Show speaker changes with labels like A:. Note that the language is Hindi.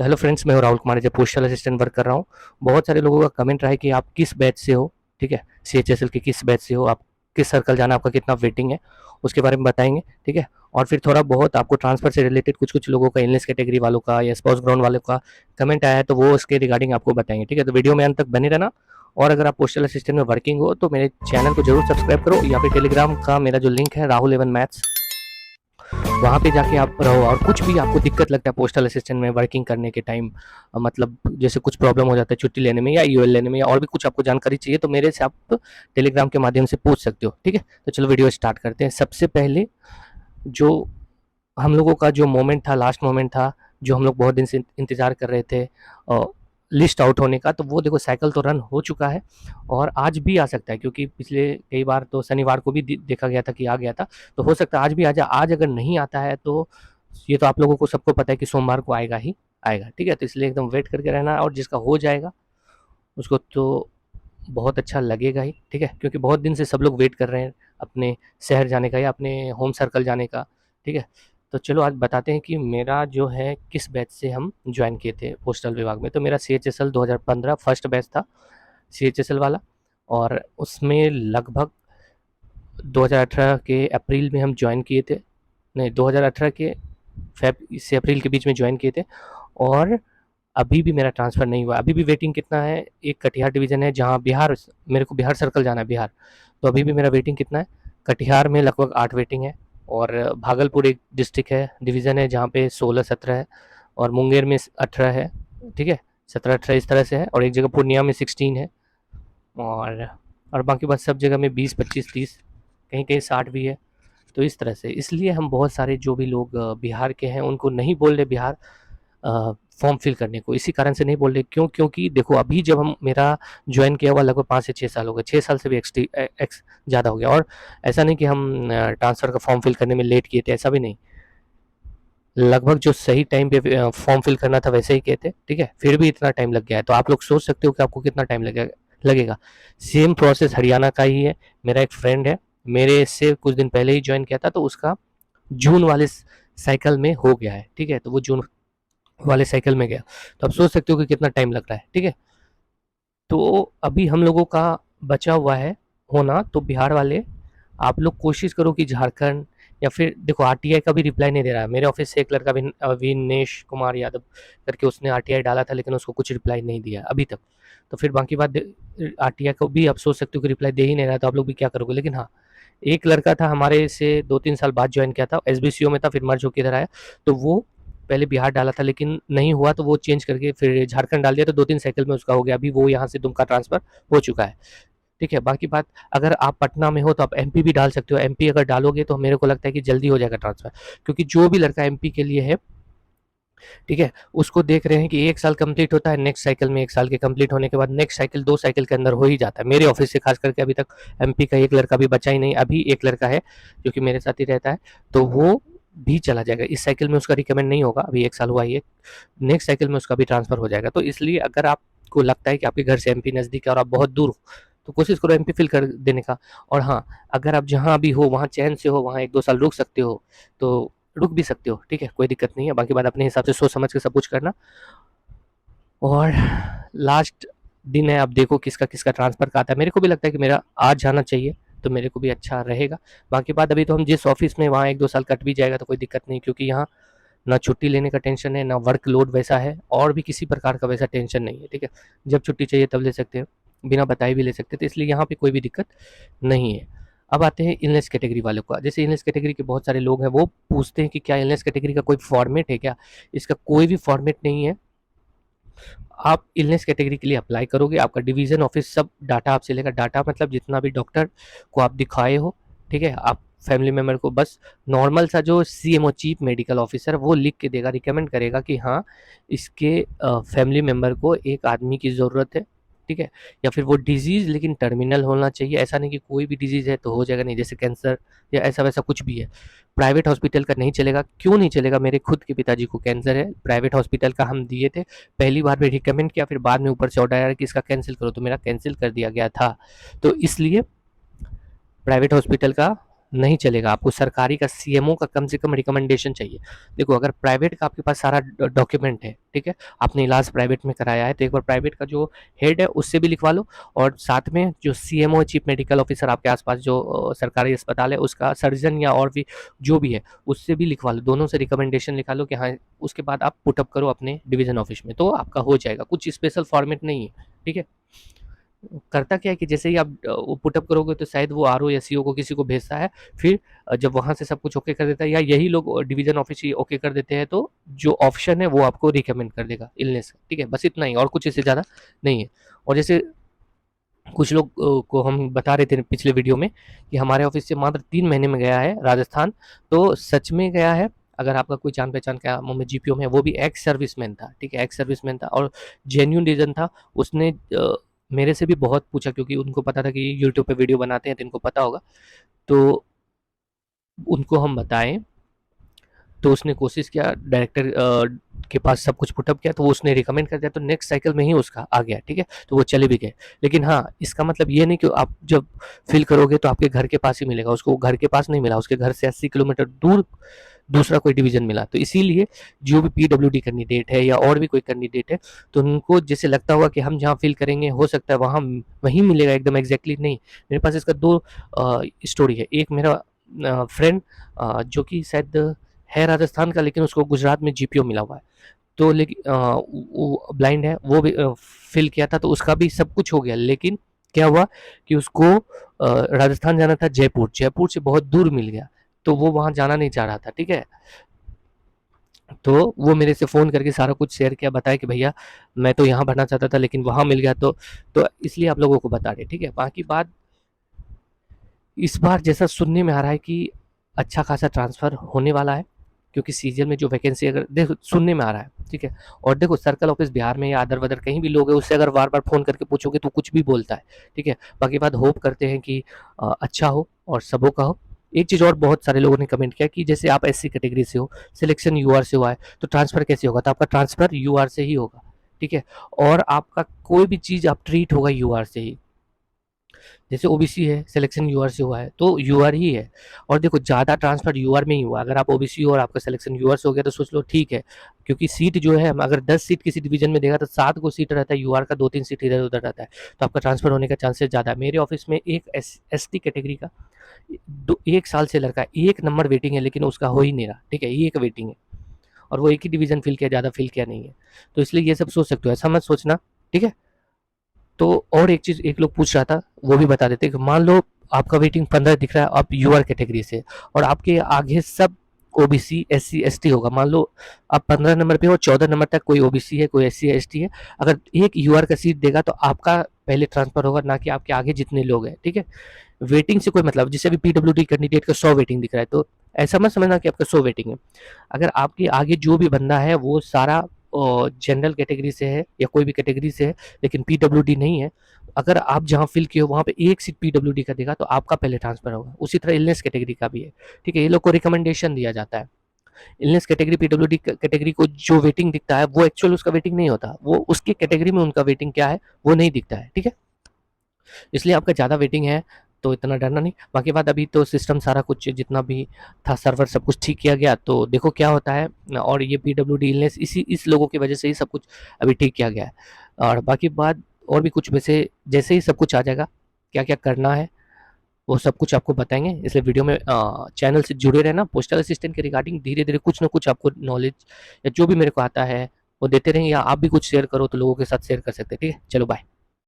A: तो हेलो फ्रेंड्स, मैं हूं राहुल कुमार, जो पोस्टल असिस्टेंट वर्क कर रहा हूं। बहुत सारे लोगों का कमेंट रहा है कि आप किस बैच से हो, ठीक है, सीएचएसएल के किस बैच से हो, आप किस सर्कल जाना, आपका कितना वेटिंग है, उसके बारे में बताएंगे, ठीक है। और फिर थोड़ा बहुत आपको ट्रांसफर से रिलेटेड कुछ कुछ लोगों का, इलनेस कैटेगरी वालों का या स्पोर्ट्स ग्राउंड वालों का कमेंट आया है, तो वो उसके रिगार्डिंग आपको बताएंगे, ठीक है। तो वीडियो में अंत तक बने रहना। और अगर आप पोस्टल असिस्टेंट में वर्किंग हो तो मेरे चैनल को जरूर सब्सक्राइब करो, या फिर टेलीग्राम का मेरा जो लिंक है राहुल एवन मैथ्स, वहाँ पे जाके आप रहो। और कुछ भी आपको दिक्कत लगता है पोस्टल असिस्टेंट में वर्किंग करने के टाइम, मतलब जैसे कुछ प्रॉब्लम हो जाता है छुट्टी लेने में या ईओएल लेने में, या और भी कुछ आपको जानकारी चाहिए, तो मेरे से आप टेलीग्राम के माध्यम से पूछ सकते हो, ठीक है। तो चलो वीडियो स्टार्ट करते हैं। सबसे पहले जो हम लोगों का जो मोमेंट था, लास्ट मोमेंट था, जो हम लोग बहुत दिन से इंतजार कर रहे थे लिस्ट आउट होने का, तो वो देखो साइकिल तो रन हो चुका है और आज भी आ सकता है, क्योंकि पिछले कई बार तो शनिवार को भी देखा गया था कि आ गया था। तो हो सकता है आज भी आ जाए। आज अगर नहीं आता है तो ये तो आप लोगों को सबको पता है कि सोमवार को आएगा ही आएगा, ठीक है। तो इसलिए एकदम वेट करके रहना, और जिसका हो जाएगा उसको तो बहुत अच्छा लगेगा ही, ठीक है, क्योंकि बहुत दिन से सब लोग वेट कर रहे हैं अपने शहर जाने का या अपने होम सर्कल जाने का, ठीक है। तो चलो आज बताते हैं कि मेरा जो है किस बैच से हम ज्वाइन किए थे पोस्टल विभाग में। तो मेरा CHSL 2015 फर्स्ट बैच था, CHSL वाला। और उसमें लगभग 2018 के अप्रैल में हम ज्वाइन किए थे, नहीं 2018 के फेब से अप्रैल के बीच में ज्वाइन किए थे। और अभी भी मेरा ट्रांसफ़र नहीं हुआ। अभी भी वेटिंग कितना है, एक कटिहार डिवीज़न है जहाँ बिहार, मेरे को बिहार सर्कल जाना है, बिहार। तो अभी भी मेरा वेटिंग कितना है, कटिहार में लगभग 8 वेटिंग है। और भागलपुर एक डिस्ट्रिक्ट है, डिवीज़न है, जहाँ पे 16-17 है। और मुंगेर में 18 है, ठीक है, 17-18 इस तरह से है। और एक जगह पूर्णिया में 16 है। और बाकी बात सब जगह में 20-25-30, कहीं कहीं 60 भी है। तो इस तरह से, इसलिए हम बहुत सारे जो भी लोग बिहार के हैं उनको नहीं बोल रहे बिहार फॉर्म फिल करने को। इसी कारण से नहीं बोल रहे, क्यों? क्योंकि देखो अभी जब हम मेरा ज्वाइन किया हुआ लगभग 5 से 6 साल हो गए, 6 साल से भी एक्स ज़्यादा हो गया। और ऐसा नहीं कि हम ट्रांसफ़र का फॉर्म फिल करने में लेट किए थे, ऐसा भी नहीं। लगभग जो सही टाइम पे फॉर्म फिल करना था वैसे ही किए थे, ठीक है, फिर भी इतना टाइम लग गया है। तो आप लोग सोच सकते हो कि आपको कितना टाइम लगेगा। सेम प्रोसेस हरियाणा का ही है। मेरा एक फ्रेंड है, मेरे से कुछ दिन पहले ही ज्वाइन किया था, तो उसका जून वाले साइकिल में हो गया है, ठीक है। तो वो जून वाले साइकिल में गया। तो आप सोच सकते हो कि कितना टाइम लग रहा है, ठीक है। तो अभी हम लोगों का बचा हुआ है होना, तो बिहार वाले आप लोग कोशिश करो कि झारखंड, या फिर देखो आरटीआई का भी रिप्लाई नहीं दे रहा है। मेरे ऑफिस से एक लड़का विनेश कुमार यादव करके, उसने आरटीआई डाला था लेकिन उसको कुछ रिप्लाई नहीं दिया अभी तक। तो फिर बाकी बात, आरटीआई को भी आप सोच सकते हो कि रिप्लाई दे ही नहीं रहा, तो आप लोग भी क्या करोगे। लेकिन हाँ, एक लड़का था हमारे से 2-3 साल बाद ज्वाइन किया था, एसबीसीओ में था, फिर मर्ज होकर इधर आया। तो वो पहले बिहार डाला था लेकिन नहीं हुआ, तो वो चेंज करके फिर झारखंड डाल दिया, तो 2-3 साइकिल में उसका हो गया। अभी वो यहाँ से दुमका ट्रांसफ़र हो चुका है, ठीक है। बाकी बात, अगर आप पटना में हो तो आप एमपी भी डाल सकते हो। एमपी अगर डालोगे तो मेरे को लगता है कि जल्दी हो जाएगा ट्रांसफ़र, क्योंकि जो भी लड़का एमपी के लिए है, ठीक है, उसको देख रहे हैं कि 1 साल कंप्लीट होता है, नेक्स्ट साइकिल में 1 साल के कंप्लीट होने के बाद नेक्स्ट साइकिल 2 साइकिल के अंदर हो ही जाता है। मेरे ऑफिस से खास करके अभी तक एमपी का एक लड़का भी बचा ही नहीं। अभी एक लड़का है जो कि मेरे साथ ही रहता है, तो वो भी चला जाएगा। इस साइकिल में उसका रिकमेंड नहीं होगा, अभी 1 साल हुआ ही है। नेक्स्ट साइकिल में उसका भी ट्रांसफ़र हो जाएगा। तो इसलिए अगर आपको लगता है कि आपके घर से एमपी नज़दीक है और आप बहुत दूर हो, तो कोशिश करो एमपी फिल कर देने का। और हाँ, अगर आप जहाँ भी हो वहाँ चैन से हो, वहाँ 1-2 साल रुक सकते हो, तो रुक भी सकते हो, ठीक है, कोई दिक्कत नहीं है। बाकी बात अपने हिसाब से सोच समझ के सब कुछ करना। और लास्ट दिन है, अब देखो किसका किसका ट्रांसफ़र का आता है। मेरे को भी लगता है कि मेरा आज जाना चाहिए, तो मेरे को भी अच्छा रहेगा। बाकी बात, अभी तो हम जिस ऑफिस में, वहाँ 1-2 साल कट भी जाएगा तो कोई दिक्कत नहीं, क्योंकि यहाँ ना छुट्टी लेने का टेंशन है, ना वर्कलोड वैसा है, और भी किसी प्रकार का वैसा टेंशन नहीं है, ठीक है। जब छुट्टी चाहिए तब ले सकते हो, बिना बताए भी ले सकते हैं, तो इसलिए यहाँ पे कोई भी दिक्कत नहीं है। अब आते हैं इलनेस कैटेगरी वालों का। जैसे इलनेस कैटेगरी के बहुत सारे लोग हैं, वो पूछते हैं कि क्या इलनेस कैटेगरी का कोई फॉर्मेट है क्या? इसका कोई भी फॉर्मेट नहीं है। आप इलनेस कैटेगरी के लिए अप्लाई करोगे, आपका डिवीज़न ऑफिस सब डाटा आपसे लेगा। डाटा मतलब जितना भी डॉक्टर को आप दिखाए हो, ठीक है, आप फैमिली मेम्बर को बस नॉर्मल सा जो सीएमओ चीफ मेडिकल ऑफिसर वो लिख के देगा, रिकमेंड करेगा कि हाँ, इसके फैमिली मेम्बर को एक आदमी की ज़रूरत है, ठीक है। या फिर वो डिजीज़ लेकिन टर्मिनल होना चाहिए, ऐसा नहीं कि कोई भी डिजीज़ है तो हो जाएगा, नहीं, जैसे कैंसर या ऐसा वैसा कुछ भी है। प्राइवेट हॉस्पिटल का नहीं चलेगा। क्यों नहीं चलेगा? मेरे खुद के पिताजी को कैंसर है, प्राइवेट हॉस्पिटल का हम दिए थे, पहली बार में रिकमेंड किया, फिर बाद में ऊपर से ऑर्डर आया कि इसका कैंसिल करो, तो मेरा कैंसिल कर दिया गया था। तो इसलिए प्राइवेट हॉस्पिटल का नहीं चलेगा, आपको सरकारी का सीएमओ का कम से कम रिकमेंडेशन चाहिए। देखो अगर प्राइवेट का आपके पास सारा डॉक्यूमेंट है, ठीक है, आपने इलाज प्राइवेट में कराया है, तो एक बार प्राइवेट का जो हेड है उससे भी लिखवा लो, और साथ में जो सीएमओ है, चीफ मेडिकल ऑफिसर, आपके आसपास जो सरकारी अस्पताल है उसका सर्जन या और भी जो भी है उससे भी लिखवा लो, दोनों से रिकमेंडेशन लिखा लो कि हाँ, उसके बाद आप पुटअप करो अपने डिवीजन ऑफिस में, तो आपका हो जाएगा। कुछ स्पेशल फॉर्मेट नहीं है, ठीक है। करता क्या है कि जैसे ही आप वो पुटअप करोगे तो शायद वो आरओ या सीओ को किसी को भेजता है, फिर जब वहाँ से सब कुछ ओके कर देता है, या यही लोग डिवीजन ऑफिस ही ओके कर देते हैं, तो जो ऑप्शन है वो आपको रिकमेंड कर देगा इलनेस का, ठीक है, बस इतना ही, और कुछ इससे ज़्यादा नहीं है। और जैसे कुछ लोग को हम बता रहे थे पिछले वीडियो में कि हमारे ऑफिस से मात्र 3 महीने में गया है राजस्थान, तो सच में गया है। अगर आपका कोई जान पहचान का मुंबई जीपीओ में, वो भी एक्स सर्विसमैन था, ठीक है, एक्स सर्विसमैन था और जेन्यून रीजन था। उसने मेरे से भी बहुत पूछा, क्योंकि उनको पता था कि यूट्यूब पे वीडियो बनाते हैं तो इनको पता होगा, तो उनको हम बताएं, तो उसने कोशिश किया, डायरेक्टर के पास सब कुछ पुटअप किया, तो वो उसने रिकमेंड कर दिया, तो नेक्स्ट साइकिल में ही उसका आ गया, ठीक है, तो वो चले भी गए। लेकिन हाँ, इसका मतलब ये नहीं कि आप जब फिल करोगे तो आपके घर के पास ही मिलेगा, उसको घर के पास नहीं मिला, उसके घर से 80 किलोमीटर दूर दूसरा कोई डिवीजन मिला। तो इसीलिए जो भी पीडब्ल्यूडी कैंडिडेट है या और भी कोई कैंडिडेट है, तो उनको जैसे लगता होगा कि हम जहाँ फिल करेंगे हो सकता है वहाँ वहीं मिलेगा एकदम एग्जैक्टली, नहीं। मेरे पास इसका दो स्टोरी है। एक मेरा फ्रेंड जो कि शायद है राजस्थान का, लेकिन उसको गुजरात में जीपीओ मिला हुआ है, तो लेकिन वो ब्लाइंड है, वो भी फिल किया था, तो उसका भी सब कुछ हो गया। लेकिन क्या हुआ कि उसको राजस्थान जाना था, जयपुर, जयपुर से बहुत दूर मिल गया, तो वो वहाँ जाना नहीं चाह रहा था, ठीक है। तो वो मेरे से फ़ोन करके सारा कुछ शेयर किया, बताया कि भैया मैं तो यहाँ भरना चाहता था लेकिन वहाँ मिल गया, तो इसलिए आप लोगों को बता रहे, ठीक है। बाकी बात इस बार जैसा सुनने में आ रहा है कि अच्छा खासा ट्रांसफ़र होने वाला है, क्योंकि सीजन में जो वैकेंसी अगर देखो सुनने में आ रहा है, ठीक है। और देखो सर्कल ऑफिस बिहार में या अदर वदर कहीं भी लोग है, उससे अगर बार बार फ़ोन करके पूछोगे तो कुछ भी बोलता है, ठीक है। बाकी बात होप करते हैं कि अच्छा हो और सबों का हो। एक चीज़ और बहुत सारे लोगों ने कमेंट किया कि जैसे आप एससी कैटेगरी से हो, सिलेक्शन यूआर से हुआ है, तो ट्रांसफ़र कैसे होगा? तो आपका ट्रांसफ़र यूआर से ही होगा, ठीक है। और आपका कोई भी चीज़ आप ट्रीट होगा यूआर से ही। जैसे ओबीसी है, सिलेक्शन यूआर से हुआ है, तो यूआर ही है। और देखो ज़्यादा ट्रांसफर यूआर में ही हुआ। अगर आप ओबीसी हो और आपका सिलेक्शन यूआर से हो गया तो सोच लो ठीक है, क्योंकि सीट जो है अगर 10 सीट किसी डिवीजन में देगा तो 7 को सीट रहता है यूआर का, 2-3 सीट इधर उधर रहता है, तो आपका ट्रांसफर होने का चांसेस ज़्यादा है। मेरे ऑफिस में एक एसटी कैटेगरी का 1 साल से लड़का 1 नंबर वेटिंग है, लेकिन उसका हो ही नहीं रहा, ठीक है, एक वेटिंग है, और वो एक ही डिवीजन फिल किया, ज़्यादा फिल किया नहीं है। तो इसलिए ये सब सोच सकते हो, ऐसा मत सोचना, ठीक है। तो और एक चीज़ एक लोग पूछ रहा था, वो भी बता देते कि मान लो आपका वेटिंग 15 दिख रहा है, आप यूआर कैटेगरी से, और आपके आगे सब ओबीसी एससी एसटी होगा। मान लो आप 15 नंबर पे हो, 14 नंबर तक कोई ओबीसी है, कोई एससी एसटी है, अगर एक यूआर का सीट देगा तो आपका पहले ट्रांसफर होगा, ना कि आपके आगे जितने लोग हैं, ठीक है। वेटिंग से कोई मतलब, जैसे अभी पीडब्ल्यूडी कैंडिडेट का 100 वेटिंग दिख रहा है, तो ऐसा मत समझना कि आपका 100 वेटिंग है। अगर आपके आगे जो भी बंदा है वो सारा जनरल कैटेगरी से है या कोई भी कैटेगरी से है, लेकिन पीडब्ल्यूडी नहीं है, अगर आप जहाँ फिल किए हो वहाँ पे एक सीट पीडब्ल्यूडी का देगा तो आपका पहले ट्रांसफर होगा। उसी तरह इलनेस कैटेगरी का भी है, ठीक है। ये लोग को रिकमेंडेशन दिया जाता है। इलनेस कैटेगरी पीडब्ल्यूडी कैटेगरी को जो वेटिंग दिखता है वो एक्चुअल उसका वेटिंग नहीं होता, वो उसकी कैटेगरी में उनका वेटिंग क्या है वो नहीं दिखता है, ठीक है। इसलिए आपका ज़्यादा वेटिंग है तो इतना डरना नहीं। बाकी बात अभी तो सिस्टम सारा कुछ जितना भी था सर्वर सब कुछ ठीक किया गया, तो देखो क्या होता है। और ये पीडब्ल्यूडी इलनेस इस लोगों की वजह से ही सब कुछ अभी ठीक किया गया है। और बाकी बात और भी कुछ वैसे जैसे ही सब कुछ आ जाएगा, क्या क्या करना है वो सब कुछ आपको बताएंगे, इसलिए वीडियो में चैनल से जुड़े रहना। पोस्टल असिस्टेंट के रिगार्डिंग धीरे धीरे कुछ ना कुछ आपको नॉलेज या जो भी मेरे को आता है वो देते रहेंगे, या आप भी कुछ शेयर करो तो लोगों के साथ शेयर कर सकते हैं, ठीक है। चलो बाय।